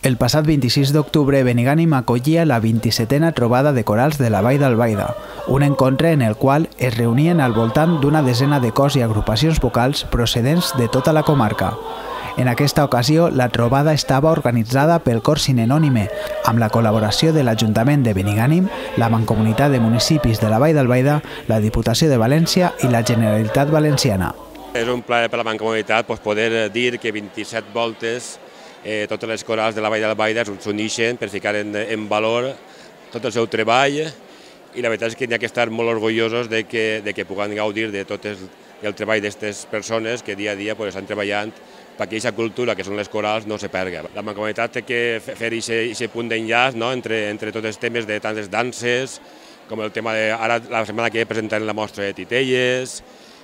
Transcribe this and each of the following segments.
El passat 26 d'octubre, Benigànim acollia la 27a trobada de corals de la Vall d'Albaida, un encontre en el qual es reunien al voltant d'una desena de cors i agrupacions vocals procedents de tota la comarca. En aquesta ocasió, la trobada estava organitzada pel Cor Sinenònime, amb la col·laboració de l'Ajuntament de Benigànim, la Mancomunitat de Municipis de la Vall d'Albaida, la Diputació de València i la Generalitat Valenciana. És un plaer per a la Mancomunitat poder dir que 27 voltes totes les corals de la Vall d'Albaida s'uneixen per ficar en valor tot el seu treball i la veritat és que n'hi ha que estar molt orgullosos de que puguem gaudir de tot el treball d'aquestes persones que dia a dia estan treballant perquè aquesta cultura que són les corals no se perga. La Mancomunitat té que fer aquest punt d'enllaç entre tots els temes de tantes danses, com el tema de ara la setmana que presentarem la mostra de titelles,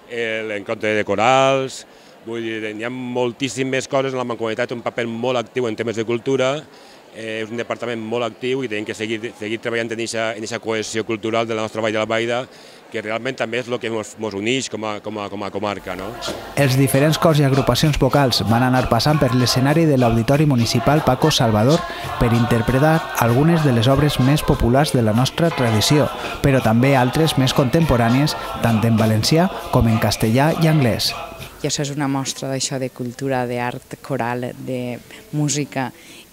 l'encontre de corals. Vull dir, hi ha moltíssimes coses en la Mancomunitat, un paper molt actiu en temes de cultura, és un departament molt actiu i tenim que seguir treballant en aquesta cohesió cultural de la nostra Vall d'Albaida, que realment també és el que ens uneix com a comarca. Els diferents cors i agrupacions vocals van anar passant per l'escenari de l'Auditori Municipal Paco Salvador per interpretar algunes de les obres més populars de la nostra tradició, però també altres més contemporànies, tant en valencià com en castellà i anglès. I això és una mostra d'això de cultura, d'art coral, de música,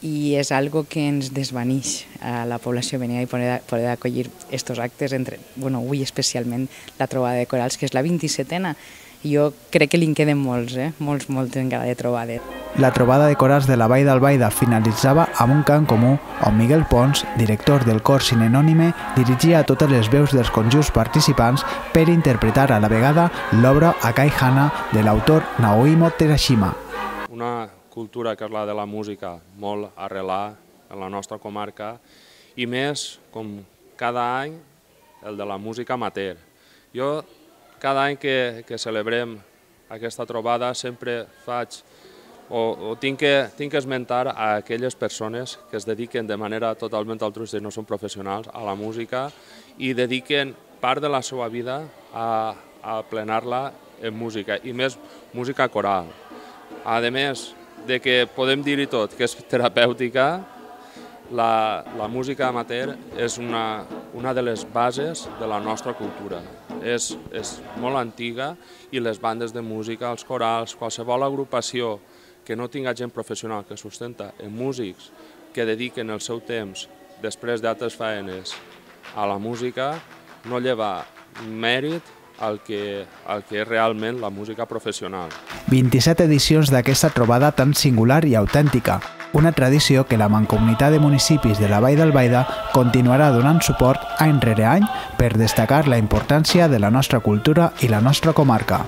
i és algo que ens desvaneix a la població benigana i poder acollir aquests actes, avui especialment la trobada de corals, que és la 27a. Jo crec que li en queden molts encara de trobades. La trobada de corals de la Vall d'Albaida finalitzava amb un cant comú on Miguel Pons, director del Cor Sinenònime, dirigia a totes les veus dels conjunts participants per interpretar a la vegada l'obra Akai Hana de l'autor Naohiro Terashima. Una cultura que és la de la música molt arrelada en la nostra comarca i més, com cada any, el de la música amateur. Jo cada any que celebrem aquesta trobada sempre faig o tinc que esmentar a aquelles persones que es dediquen de manera totalment altruista i no són professionals a la música i dediquen part de la seva vida a plenar-la en música, i més música coral. A més de que podem dir-hi tot, que és terapèutica, la música amateur és una de les bases de la nostra cultura. És molt antiga i les bandes de música, els corals, qualsevol agrupació que no tinga gent professional que sustenta en músics que dediquen el seu temps després d'altres faenes a la música, no lleva mèrit al que és realment la música professional. 27 edicions d'aquesta trobada tan singular i autèntica, una tradició que la Mancomunitat de Municipis de la Vall d'Albaida continuarà donant suport any rere any per destacar la importància de la nostra cultura i la nostra comarca.